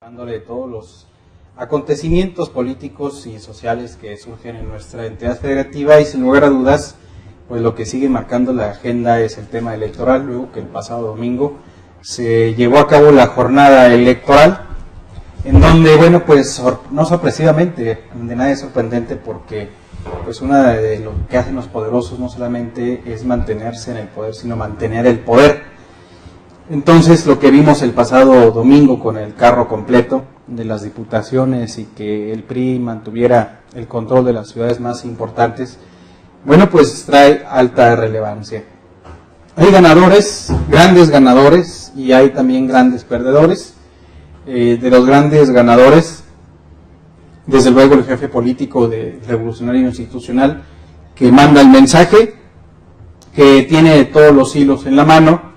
De todos los acontecimientos políticos y sociales que surgen en nuestra entidad federativa, y sin lugar a dudas, pues lo que sigue marcando la agenda es el tema electoral, luego que el pasado domingo se llevó a cabo la jornada electoral, en donde, bueno, pues no sorpresivamente, de nada es sorprendente, porque pues una de lo que hacen los poderosos no solamente es mantenerse en el poder, sino mantener el poder. Entonces, lo que vimos el pasado domingo con el carro completo de las diputaciones y que el PRI mantuviera el control de las ciudades más importantes, bueno, pues trae alta relevancia. Hay ganadores, grandes ganadores, y hay también grandes perdedores. De los grandes ganadores, desde luego el jefe político de Revolucionario Institucional, que manda el mensaje, que tiene todos los hilos en la mano,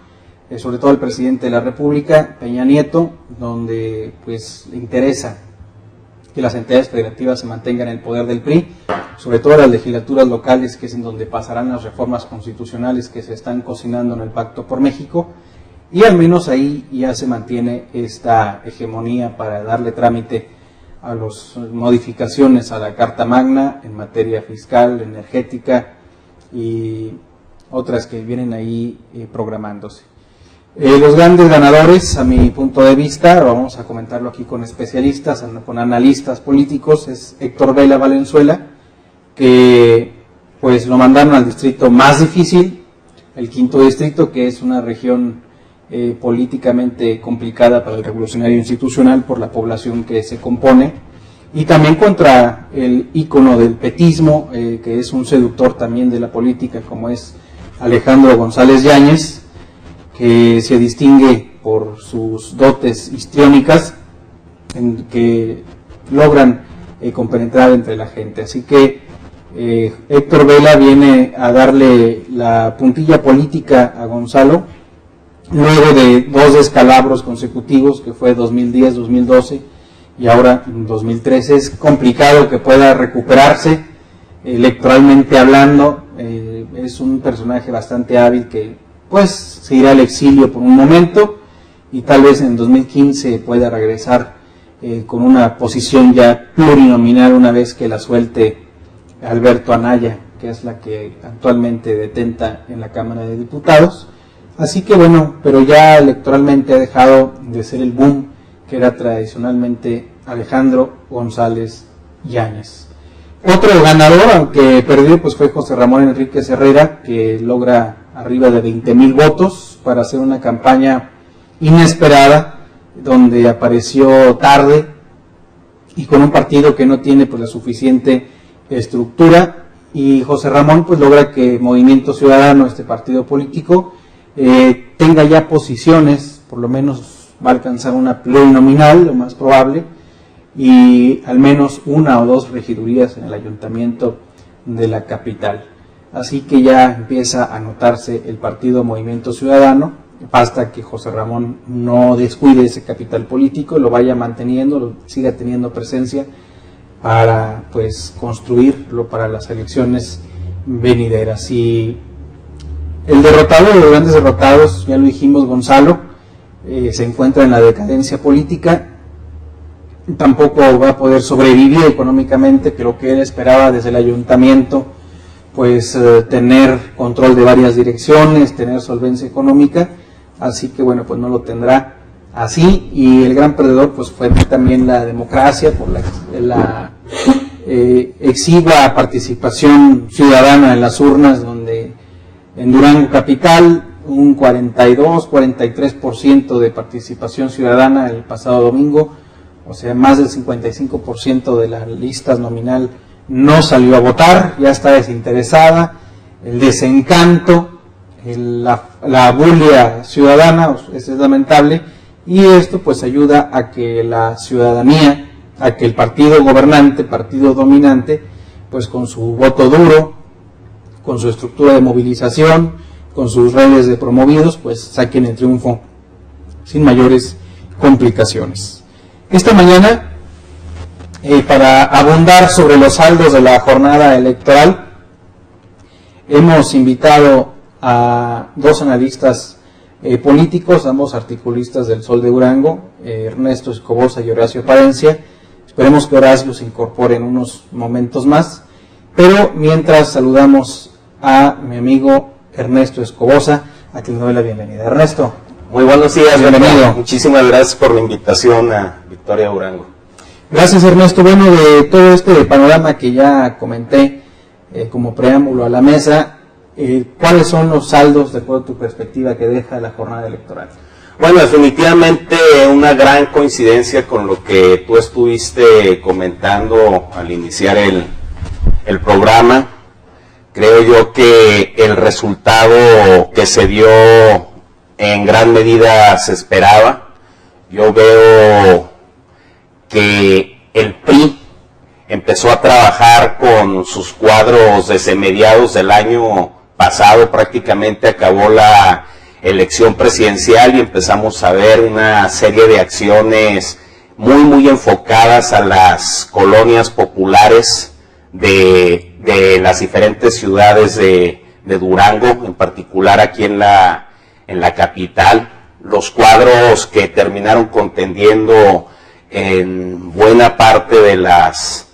sobre todo el presidente de la República, Peña Nieto, donde pues le interesa que las entidades federativas se mantengan en el poder del PRI, sobre todo las legislaturas locales, que es en donde pasarán las reformas constitucionales que se están cocinando en el Pacto por México, y al menos ahí ya se mantiene esta hegemonía para darle trámite a las modificaciones a la Carta Magna en materia fiscal, energética y otras que vienen ahí programándose. Los grandes ganadores, a mi punto de vista, vamos a comentarlo aquí con especialistas, con analistas políticos, es Héctor Vela Valenzuela, que pues lo mandaron al distrito más difícil, el quinto distrito, que es una región políticamente complicada para el Revolucionario Institucional por la población que se compone, y también contra el ícono del petismo, que es un seductor también de la política, como es Alejandro González Yáñez, que se distingue por sus dotes histriónicas que logran compenetrar entre la gente. Así que Héctor Vela viene a darle la puntilla política a Gonzalo, luego de dos descalabros consecutivos, que fue 2010, 2012 y ahora 2013. Es complicado que pueda recuperarse electoralmente hablando. Es un personaje bastante hábil que pues se irá al exilio por un momento y tal vez en 2015 pueda regresar con una posición ya plurinominal una vez que la suelte Alberto Anaya, que es la que actualmente detenta en la Cámara de Diputados. Así que bueno, pero ya electoralmente ha dejado de ser el boom que era tradicionalmente Alejandro González Yáñez. Otro ganador, aunque perdió, pues fue José Ramón Enríquez Herrera, que logra arriba de 20,000 votos para hacer una campaña inesperada, donde apareció tarde y con un partido que no tiene pues la suficiente estructura, y José Ramón pues logra que Movimiento Ciudadano, este partido político, tenga ya posiciones, por lo menos va a alcanzar una plurinominal, lo más probable, y al menos una o dos regidurías en el ayuntamiento de la capital. Así que ya empieza a notarse el partido Movimiento Ciudadano. Basta que José Ramón no descuide ese capital político, lo vaya manteniendo, lo siga teniendo presencia para pues construirlo para las elecciones venideras. Y el derrotado de los grandes derrotados, ya lo dijimos, Gonzalo, se encuentra en la decadencia política. Tampoco va a poder sobrevivir económicamente, que lo que él esperaba desde el ayuntamiento, pues tener control de varias direcciones, tener solvencia económica, así que bueno, pues no lo tendrá así. Y el gran perdedor pues fue también la democracia, por la exigua participación ciudadana en las urnas, donde en Durango capital un 42-43% de participación ciudadana el pasado domingo, o sea, más del 55% de la lista nominal no salió a votar, ya está desinteresada, el desencanto, la bulia ciudadana, es lamentable, y esto pues ayuda a que la ciudadanía, a que el partido gobernante, partido dominante, pues con su voto duro, con su estructura de movilización, con sus redes de promovidos, pues saquen el triunfo sin mayores complicaciones. Esta mañana, para abundar sobre los saldos de la jornada electoral, hemos invitado a dos analistas políticos, ambos articulistas del Sol de Durango, Ernesto Escobosa y Horacio Palencia. Esperemos que Horacio se incorpore en unos momentos más, pero mientras saludamos a mi amigo Ernesto Escobosa, a quien le doy la bienvenida. Ernesto. Muy buenos días, bienvenido. Muchísimas gracias por la invitación a Victoria Durango. Gracias, Ernesto. Bueno, de todo este panorama que ya comenté como preámbulo a la mesa, ¿cuáles son los saldos, de acuerdo a tu perspectiva, que deja la jornada electoral? Bueno, definitivamente una gran coincidencia con lo que tú estuviste comentando al iniciar el programa. Creo yo que el resultado que se dio en gran medida se esperaba. Yo veo que el PRI empezó a trabajar con sus cuadros desde mediados del año pasado, prácticamente acabó la elección presidencial y empezamos a ver una serie de acciones muy enfocadas a las colonias populares de las diferentes ciudades de Durango, en particular aquí en la capital. Los cuadros que terminaron contendiendo en buena parte de las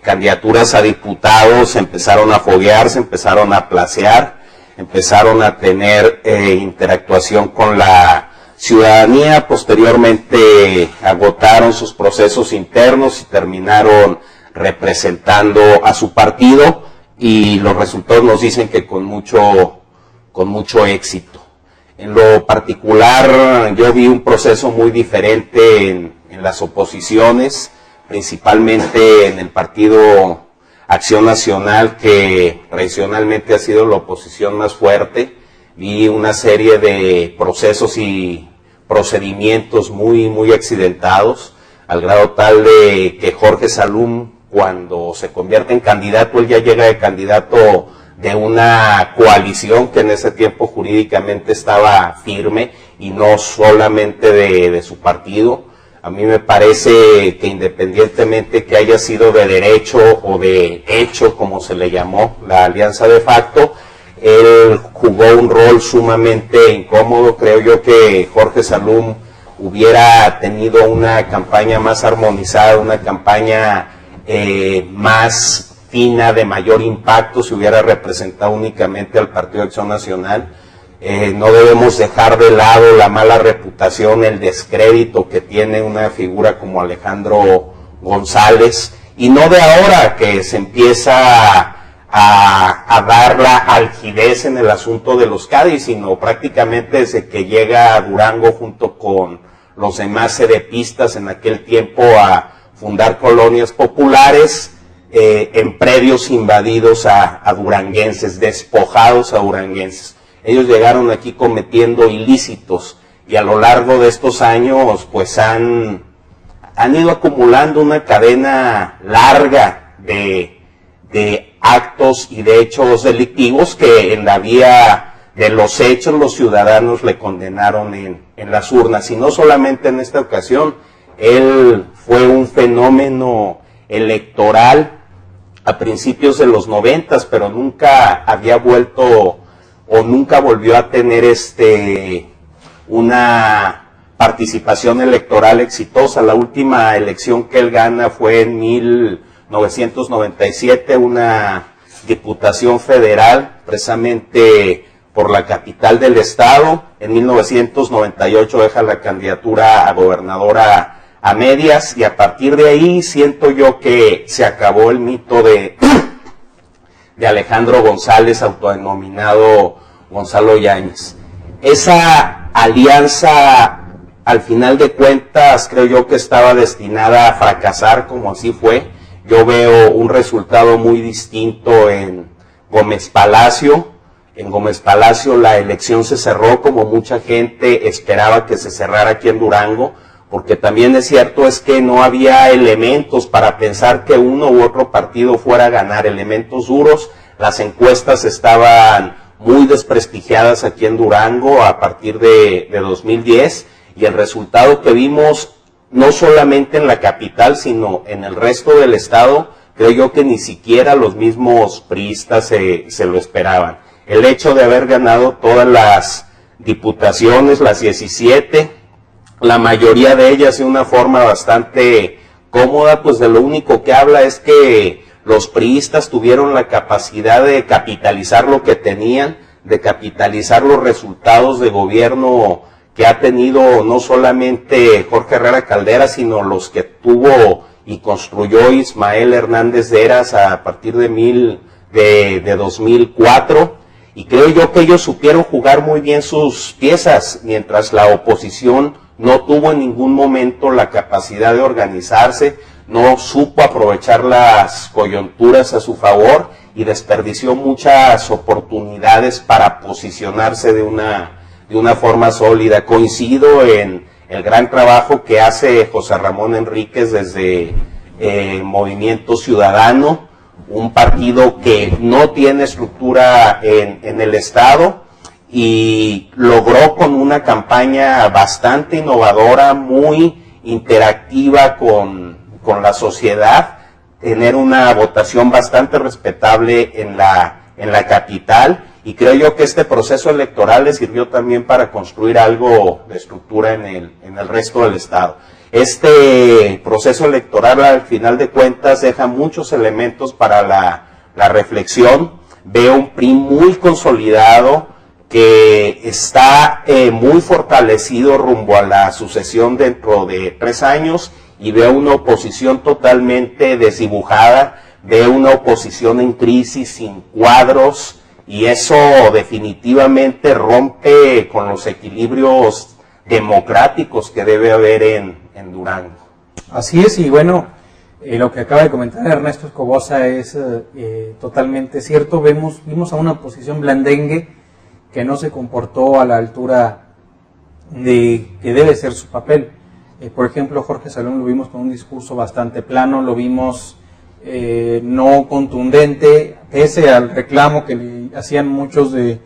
candidaturas a diputados empezaron a foguearse, empezaron a placear, empezaron a tener interactuación con la ciudadanía. Posteriormente agotaron sus procesos internos y terminaron representando a su partido, y los resultados nos dicen que con mucho éxito. En lo particular, yo vi un proceso muy diferente en las oposiciones, principalmente en el partido Acción Nacional, que tradicionalmente ha sido la oposición más fuerte. Vi una serie de procesos y procedimientos muy accidentados, al grado tal de que Jorge Salum, cuando se convierte en candidato, él ya llega de candidato de una coalición que en ese tiempo jurídicamente estaba firme y no solamente de su partido. A mí me parece que independientemente que haya sido de derecho o de hecho, como se le llamó, la alianza de facto, él jugó un rol sumamente incómodo. Creo yo que Jorge Salum hubiera tenido una campaña más armonizada, una campaña más fina, de mayor impacto, si hubiera representado únicamente al Partido Acción Nacional. No debemos dejar de lado la mala reputación, el descrédito que tiene una figura como Alejandro González, y no de ahora que se empieza a dar la algidez en el asunto de los CADI, sino prácticamente desde que llega a Durango junto con los demás cedepistas en aquel tiempo a fundar colonias populares en predios invadidos a duranguenses, despojados a duranguenses. Ellos llegaron aquí cometiendo ilícitos y a lo largo de estos años pues han ido acumulando una cadena larga de actos y de hechos delictivos que en la vía de los hechos los ciudadanos le condenaron en las urnas. Y no solamente en esta ocasión, él fue un fenómeno electoral a principios de los 90, pero nunca había vuelto o nunca volvió a tener una participación electoral exitosa. La última elección que él gana fue en 1997, una diputación federal, precisamente por la capital del estado. En 1998 deja la candidatura a gobernadora a medias, y a partir de ahí siento yo que se acabó el mito de Alejandro González, autodenominado Gonzalo Yáñez. Esa alianza, al final de cuentas, creo yo que estaba destinada a fracasar, como así fue. Yo veo un resultado muy distinto en Gómez Palacio. En Gómez Palacio la elección se cerró como mucha gente esperaba que se cerrara aquí en Durango, porque también es cierto es que no había elementos para pensar que uno u otro partido fuera a ganar, elementos duros. Las encuestas estaban muy desprestigiadas aquí en Durango a partir de 2010, y el resultado que vimos no solamente en la capital sino en el resto del estado, creo yo que ni siquiera los mismos priistas se lo esperaban. El hecho de haber ganado todas diputaciones, las 17, la mayoría de ellas de una forma bastante cómoda, pues de lo único que habla es que los priistas tuvieron la capacidad de capitalizar lo que tenían, de capitalizar los resultados de gobierno que ha tenido no solamente Jorge Herrera Caldera, sino los que tuvo y construyó Ismael Hernández de Eras a partir de 2004, y creo yo que ellos supieron jugar muy bien sus piezas, mientras la oposición no tuvo en ningún momento la capacidad de organizarse, no supo aprovechar las coyunturas a su favor y desperdició muchas oportunidades para posicionarse de una forma sólida. Coincido en el gran trabajo que hace José Ramón Enríquez desde Movimiento Ciudadano, un partido que no tiene estructura en el Estado, y logró con una campaña bastante innovadora, muy interactiva con la sociedad, tener una votación bastante respetable en la capital, y creo yo que este proceso electoral le sirvió también para construir algo de estructura en el resto del Estado. Este proceso electoral, al final de cuentas, deja muchos elementos para la reflexión. Veo un PRI muy consolidado, que está muy fortalecido rumbo a la sucesión dentro de 3 años, y veo una oposición totalmente desdibujada, veo una oposición en crisis, sin cuadros, y eso definitivamente rompe con los equilibrios democráticos que debe haber en Durango. Así es, y bueno, lo que acaba de comentar Ernesto Escobosa es totalmente cierto. Vimos a una oposición blandengue que no se comportó a la altura de que debe ser su papel. Por ejemplo, Jorge Salum lo vimos con un discurso bastante plano, lo vimos no contundente, pese al reclamo que le hacían muchos de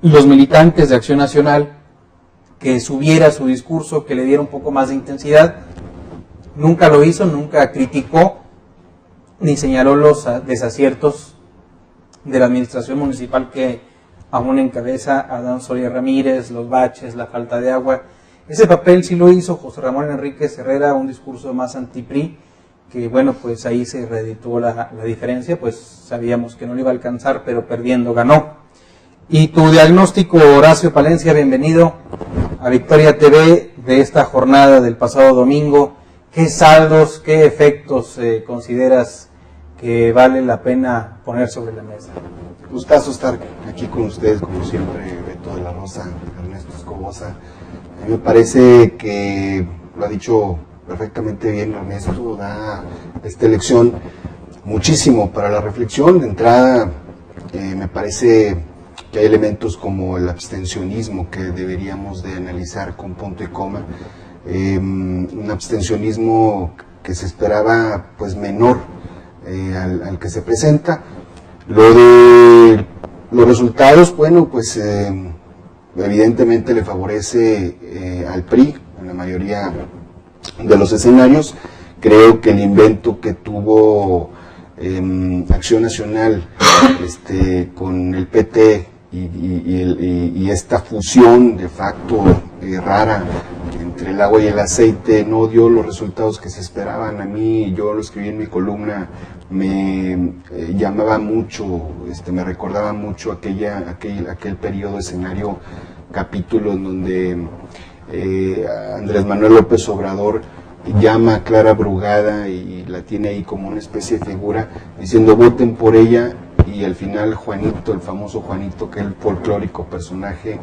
los militantes de Acción Nacional, que subiera su discurso, que le diera un poco más de intensidad. Nunca lo hizo, nunca criticó, ni señaló los desaciertos de la administración municipal que aún encabeza Adán Soria Ramírez, los baches, la falta de agua. Ese papel sí lo hizo José Ramón Enríquez Herrera, un discurso más anti-PRI, que bueno, pues ahí se reeditó la diferencia, pues sabíamos que no le iba a alcanzar, pero perdiendo ganó. Y tu diagnóstico, Horacio Palencia, bienvenido a Victoria TV de esta jornada del pasado domingo. ¿Qué saldos, qué efectos consideras que vale la pena poner sobre la mesa? Gustazo estar aquí con ustedes, como siempre, Beto de la Rosa, Ernesto Escobosa. A mí me parece que lo ha dicho perfectamente bien Ernesto, da esta elección muchísimo para la reflexión. De entrada, me parece que hay elementos como el abstencionismo que deberíamos de analizar con punto y coma. Un abstencionismo que se esperaba pues menor al que se presenta. Lo de los resultados, bueno, pues evidentemente le favorece al PRI en la mayoría de los escenarios. Creo que el invento que tuvo Acción Nacional con el PT y esta fusión de facto rara entre el agua y el aceite no dio los resultados que se esperaban. A mí, yo lo escribí en mi columna, me llamaba mucho, me recordaba mucho aquel periodo, escenario, capítulo en donde Andrés Manuel López Obrador llama a Clara Brugada y la tiene ahí como una especie de figura, diciendo voten por ella, y al final Juanito, el famoso Juanito, que es el folclórico personaje,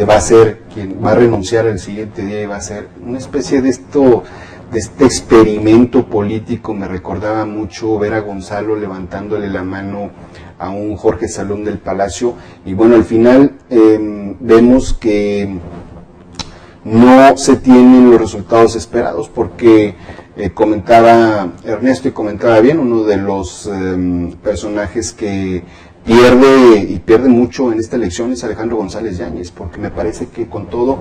va a ser quien va a renunciar el siguiente día y va a ser una especie de este experimento político. Me recordaba mucho ver a Gonzalo levantándole la mano a un Jorge Salum del Palacio, y bueno, al final vemos que no se tienen los resultados esperados, porque comentaba Ernesto y comentaba bien, uno de los personajes que pierde mucho en esta elección es Alejandro González Yáñez, porque me parece que con todo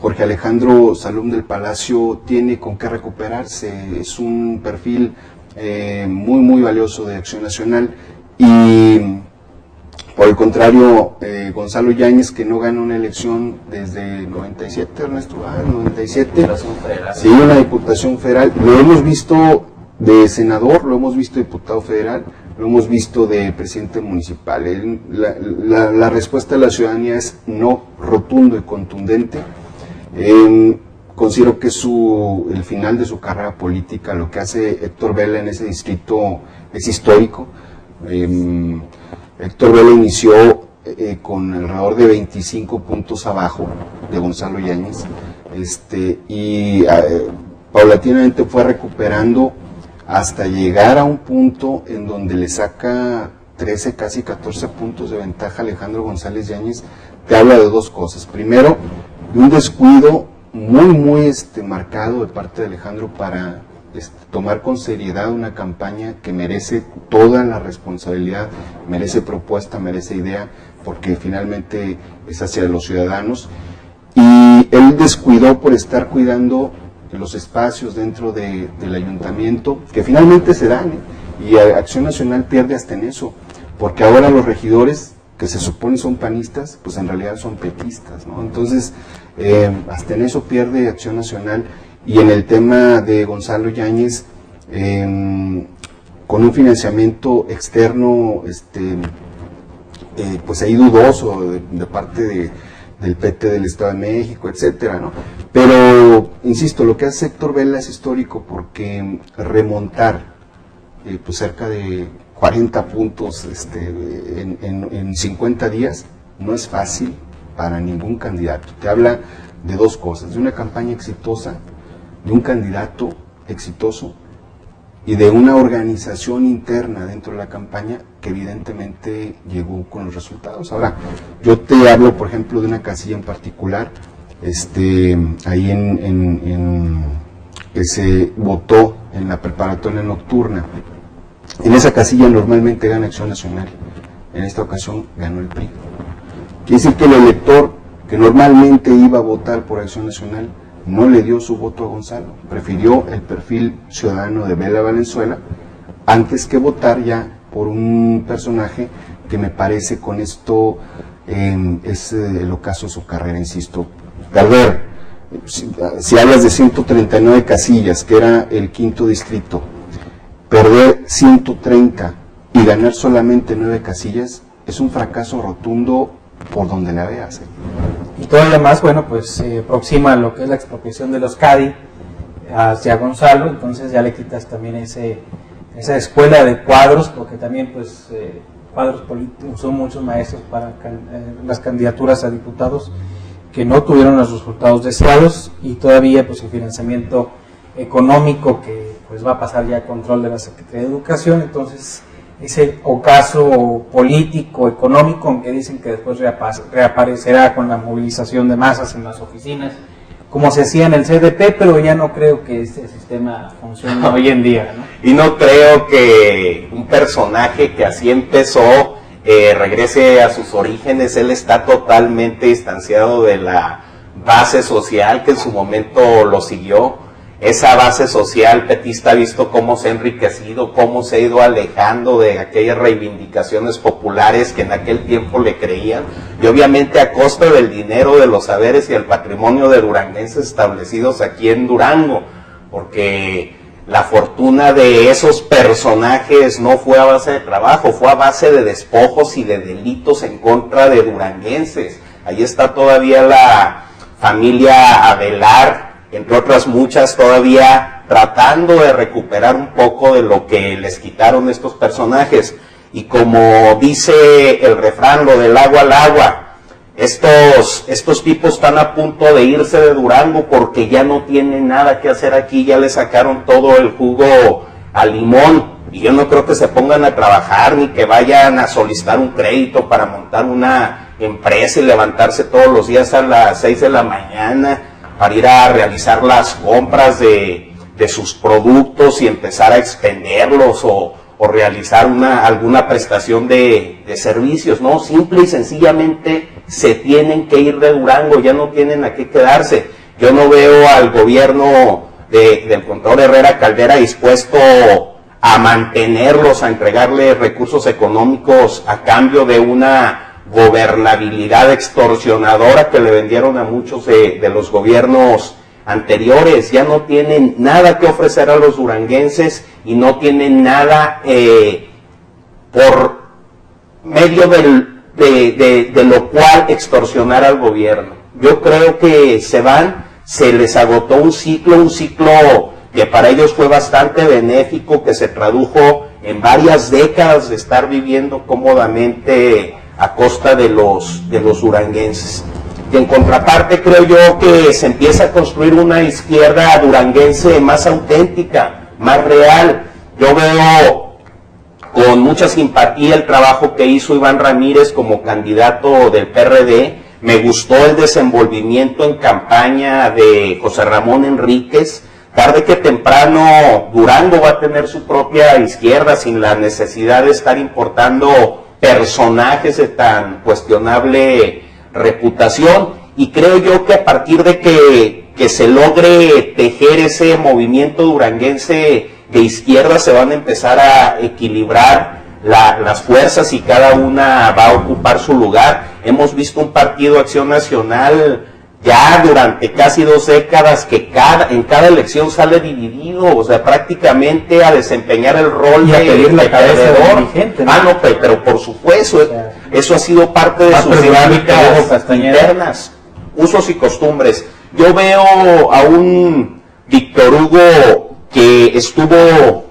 Jorge Alejandro Salum del Palacio tiene con qué recuperarse. Es un perfil muy valioso de Acción Nacional, y Por el contrario, Gonzalo Yáñez, que no gana una elección desde el 97, Ernesto, el 97, sí, una diputación federal, lo hemos visto de senador, lo hemos visto de diputado federal, lo hemos visto de presidente municipal. La respuesta de la ciudadanía es no, rotundo y contundente. Considero que el final de su carrera política, lo que hace Héctor Vela en ese distrito es histórico. Héctor Vela inició con alrededor de 25 puntos abajo de Gonzalo Yáñez, y paulatinamente fue recuperando hasta llegar a un punto en donde le saca 13, casi 14 puntos de ventaja a Alejandro González Yáñez. Te habla de dos cosas. Primero, de un descuido muy marcado de parte de Alejandro para tomar con seriedad una campaña que merece toda la responsabilidad, merece propuesta, merece idea, porque finalmente es hacia los ciudadanos. Y él descuidó por estar cuidando los espacios dentro del ayuntamiento, que finalmente se dan, y Acción Nacional pierde hasta en eso, porque ahora los regidores, que se supone son panistas, pues en realidad son petistas, ¿no? Entonces, hasta en eso pierde Acción Nacional. Y en el tema de Gonzalo Yáñez, con un financiamiento externo, pues ahí dudoso de parte del PT del Estado de México, etcétera, ¿no? Pero, insisto, lo que hace Héctor Vela es histórico, porque remontar pues cerca de 40 puntos en 50 días no es fácil para ningún candidato. Te habla de dos cosas: de una campaña exitosa, de un candidato exitoso y de una organización interna dentro de la campaña que evidentemente llegó con los resultados. Ahora, yo te hablo, por ejemplo, de una casilla en particular, ahí que se votó en la preparatoria nocturna. En esa casilla normalmente gana Acción Nacional, en esta ocasión ganó el PRI. Quiere decir que el elector que normalmente iba a votar por Acción Nacional no le dio su voto a Gonzalo, prefirió el perfil ciudadano de Vela Valenzuela antes que votar ya por un personaje que me parece con esto es el ocaso de su carrera, insisto. Perder, si hablas de 139 casillas, que era el quinto distrito, perder 130 y ganar solamente 9 casillas es un fracaso rotundo por donde la veas. Y todavía más, bueno, pues se aproxima lo que es la expropiación de los CADI hacia Gonzalo, entonces ya le quitas también esa escuela de cuadros, porque también pues cuadros políticos son muchos maestros para las candidaturas a diputados que no tuvieron los resultados deseados, y todavía pues el financiamiento económico que pues va a pasar ya a control de la Secretaría de Educación. Entonces ese ocaso político, económico, aunque dicen que después reaparecerá con la movilización de masas en las oficinas, como se hacía en el CDP, pero ya no creo que este sistema funcione hoy en día, ¿no? Y no creo que un personaje que así empezó regrese a sus orígenes. Él está totalmente distanciado de la base social que en su momento lo siguió. Esa base social petista ha visto cómo se ha enriquecido, cómo se ha ido alejando de aquellas reivindicaciones populares que en aquel tiempo le creían, y obviamente a costa del dinero, de los saberes y el patrimonio de duranguenses establecidos aquí en Durango, porque la fortuna de esos personajes no fue a base de trabajo, fue a base de despojos y de delitos en contra de duranguenses. Ahí está todavía la familia Avelar, entre otras muchas, todavía tratando de recuperar un poco de lo que les quitaron estos personajes. Y como dice el refrán, lo del agua al agua, estos tipos están a punto de irse de Durango porque ya no tienen nada que hacer aquí, ya le sacaron todo el jugo al limón, y yo no creo que se pongan a trabajar ni que vayan a solicitar un crédito para montar una empresa y levantarse todos los días a las 6 de la mañana para ir a realizar las compras de sus productos y empezar a expenderlos o realizar alguna prestación de servicios, ¿no? Simple y sencillamente se tienen que ir de Durango, ya no tienen a qué quedarse. Yo no veo al gobierno del contador Herrera Caldera dispuesto a mantenerlos, a entregarle recursos económicos a cambio de una gobernabilidad extorsionadora que le vendieron a muchos de los gobiernos anteriores. Ya no tienen nada que ofrecer a los duranguenses y no tienen nada por medio de lo cual extorsionar al gobierno. Yo creo que se les agotó un ciclo que para ellos fue bastante benéfico, que se tradujo en varias décadas de estar viviendo cómodamente a costa de los duranguenses. Y en contraparte creo yo que se empieza a construir una izquierda duranguense más auténtica, más real. Yo veo con mucha simpatía el trabajo que hizo Iván Ramírez como candidato del PRD. Me gustó el desenvolvimiento en campaña de José Ramón Enríquez. Tarde que temprano Durango va a tener su propia izquierda sin la necesidad de estar importando personajes de tan cuestionable reputación, y creo yo que a partir de que se logre tejer ese movimiento duranguense de izquierda se van a empezar a equilibrar las fuerzas y cada una va a ocupar su lugar. Hemos visto un partido Acción Nacional ya durante casi 2 décadas que en cada elección sale dividido, o sea, prácticamente a desempeñar el rol y a pedir la cabeza del dirigente, ¿no? No, pero por supuesto, o sea, eso ha sido parte de sus dinámicas internas, usos y costumbres. Yo veo a un Víctor Hugo que estuvo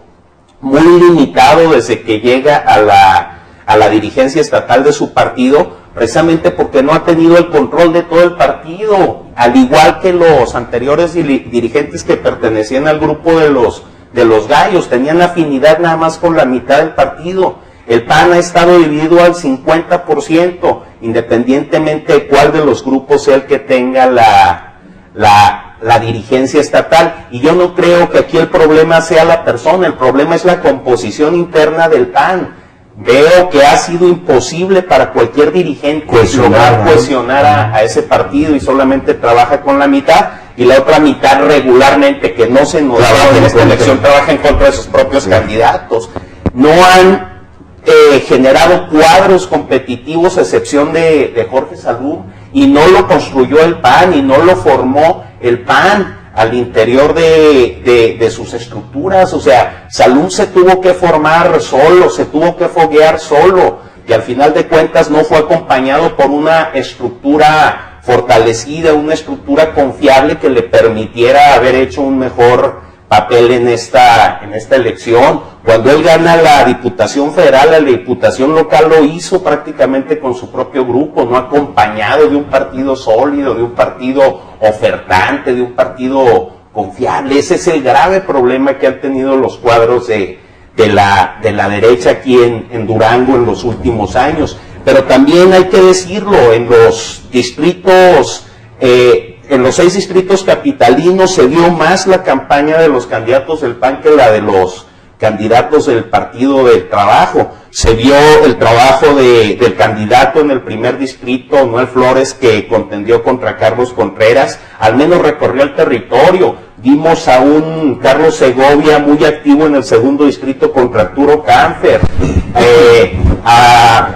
muy limitado desde que llega a la dirigencia estatal de su partido, precisamente porque no ha tenido el control de todo el partido, al igual que los anteriores dirigentes que pertenecían al grupo de los gallos, tenían afinidad nada más con la mitad del partido. El PAN ha estado dividido al 50%, independientemente de cuál de los grupos sea el que tenga la dirigencia estatal. Y yo no creo que aquí el problema sea la persona, el problema es la composición interna del PAN. Veo que ha sido imposible para cualquier dirigente lograr cohesionar a ese partido y solamente trabaja con la mitad, y la otra mitad regularmente, que no se nos da en esta elección, trabaja en contra de sus propios candidatos. No han generado cuadros competitivos, a excepción de Jorge Salum, y no lo construyó el PAN y no lo formó el PAN al interior de sus estructuras. O sea, Salum se tuvo que formar solo, se tuvo que foguear solo, y al final de cuentas no fue acompañado por una estructura fortalecida, una estructura confiable que le permitiera haber hecho un mejor papel en esta elección. Cuando él gana la Diputación Federal, la Diputación Local lo hizo prácticamente con su propio grupo, no acompañado de un partido sólido, de un partido ofertante, de un partido confiable. Ese es el grave problema que han tenido los cuadros de la derecha aquí en Durango en los últimos años. Pero también hay que decirlo, en los distritos, en los 6 distritos capitalinos se dio más la campaña de los candidatos del PAN que la de los candidatos del Partido del Trabajo. Se vio el trabajo del candidato en el primer distrito, Noel Flores, que contendió contra Carlos Contreras, al menos recorrió el territorio. Vimos a un Carlos Segovia muy activo en el segundo distrito contra Arturo Canfer, a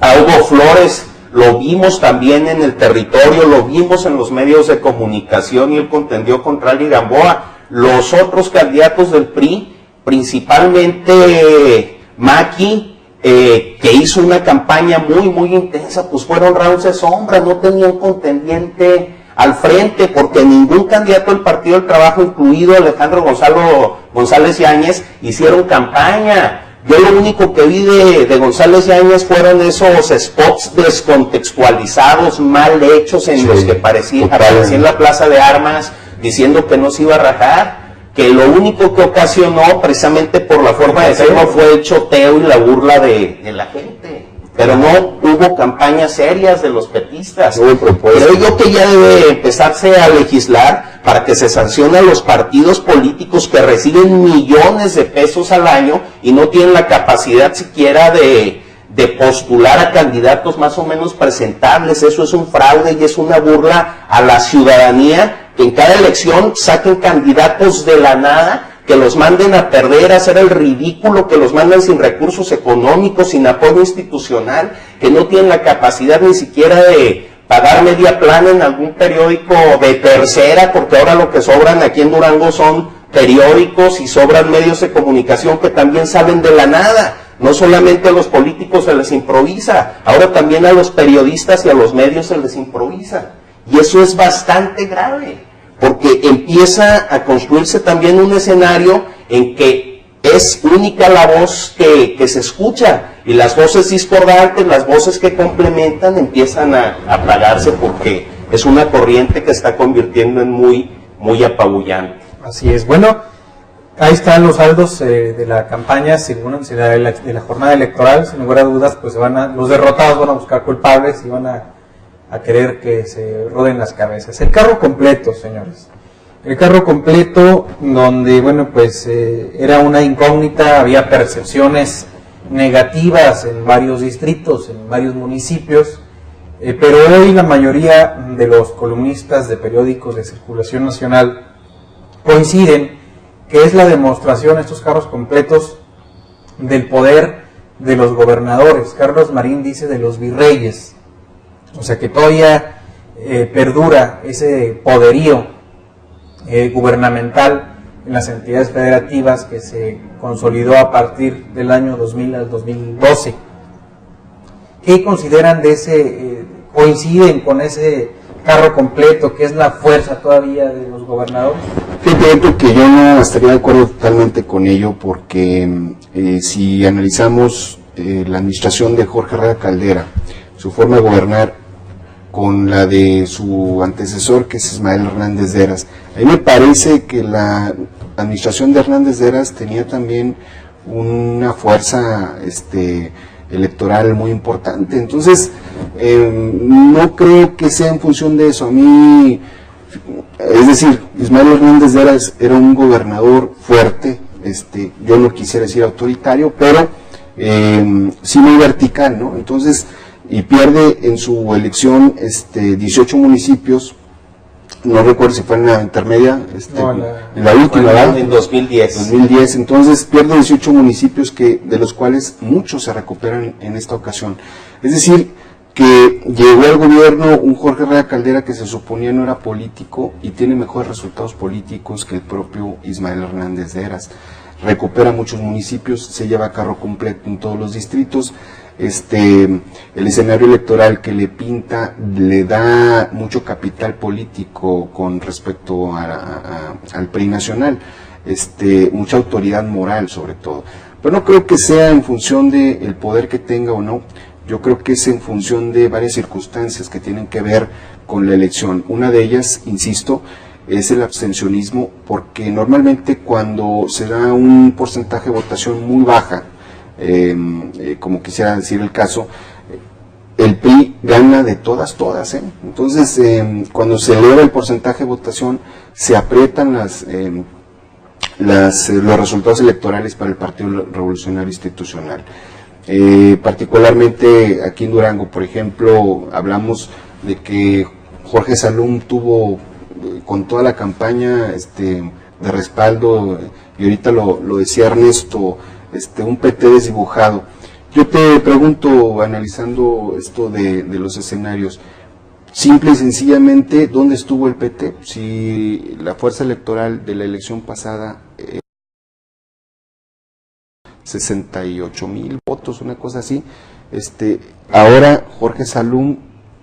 Hugo Flores lo vimos también en el territorio, lo vimos en los medios de comunicación, y él contendió contra Ali Gamboa. Los otros candidatos del PRI, principalmente Maki, que hizo una campaña muy intensa, pues fueron rounds de sombra, no tenían contendiente al frente, porque ningún candidato del Partido del Trabajo, incluido Alejandro González Yáñez, hicieron campaña. Yo lo único que vi de González Yáñez fueron esos spots descontextualizados, mal hechos, en los que aparecía en la Plaza de Armas diciendo que no se iba a rajar, que lo único que ocasionó, precisamente por la forma de hacerlo, fue el choteo y la burla de la gente. Pero no hubo campañas serias de los petistas. Creo yo que ya debe empezarse a legislar para que se sancione a los partidos políticos que reciben millones de pesos al año y no tienen la capacidad siquiera de postular a candidatos más o menos presentables. Eso es un fraude y es una burla a la ciudadanía, que en cada elección saquen candidatos de la nada, que los manden a perder, a hacer el ridículo, que los mandan sin recursos económicos, sin apoyo institucional, que no tienen la capacidad ni siquiera de pagar media plana en algún periódico de tercera, porque ahora lo que sobran aquí en Durango son periódicos y sobran medios de comunicación que también salen de la nada. No solamente a los políticos se les improvisa, ahora también a los periodistas y a los medios se les improvisa. Y eso es bastante grave, porque empieza a construirse también un escenario en que es única la voz que se escucha, y las voces discordantes, las voces que complementan, empiezan a apagarse, porque es una corriente que está convirtiendo en muy apabullante. Así es. Bueno, ahí están los saldos de la campaña, de la jornada electoral. Sin lugar a dudas, pues los derrotados van a buscar culpables y van a querer que se roden las cabezas. El carro completo, señores. El carro completo, donde, bueno, pues era una incógnita, había percepciones negativas en varios distritos, en varios municipios, pero hoy la mayoría de los columnistas de periódicos de circulación nacional coinciden que es la demostración, estos carros completos, del poder de los gobernadores. Carlos Marín dice de los virreyes, o sea que todavía perdura ese poderío gubernamental en las entidades federativas que se consolidó a partir del año 2000 al 2012. ¿Qué consideran de ese, coinciden con ese carro completo, que es la fuerza todavía de los gobernadores? Fíjate que yo no estaría de acuerdo totalmente con ello, porque si analizamos la administración de Jorge Herrera Caldera, su forma de gobernar con la de su antecesor, que es Ismael Hernández de Eras, a mí me parece que la administración de Hernández de Eras tenía también una fuerza electoral muy importante. Entonces, no creo que sea en función de eso. A mí, es decir, Ismael Hernández de Eras era un gobernador fuerte, yo no quisiera decir autoritario, pero sí muy vertical, ¿no? Entonces, y pierde en su elección 18 municipios, no recuerdo si fue en la intermedia, en la última, ¿verdad? En 2010. Entonces pierde 18 municipios, de los cuales muchos se recuperan en esta ocasión. Es decir, que llegó al gobierno un Jorge Herrera Caldera que se suponía no era político y tiene mejores resultados políticos que el propio Ismael Hernández de Eras. Recupera muchos municipios, se lleva carro completo en todos los distritos. El escenario electoral que le pinta le da mucho capital político con respecto al PRI nacional, mucha autoridad moral sobre todo, pero no creo que sea en función del poder que tenga o no. Yo creo que es en función de varias circunstancias que tienen que ver con la elección. Una de ellas, insisto, es el abstencionismo, porque normalmente cuando se da un porcentaje de votación muy baja, como quisiera decir el caso, el PRI gana de todas. Entonces, cuando se eleva el porcentaje de votación, se aprietan los resultados electorales para el Partido Revolucionario Institucional. Particularmente aquí en Durango, por ejemplo, hablamos de que Jorge Salum tuvo con toda la campaña de respaldo, y ahorita lo decía Ernesto, un PT desdibujado. Yo te pregunto, analizando esto de los escenarios, simple y sencillamente, ¿dónde estuvo el PT? Si la fuerza electoral de la elección pasada, 68,000 votos, una cosa así, ahora Jorge Salum,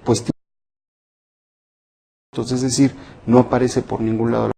pues, entonces, es decir, no aparece por ningún lado.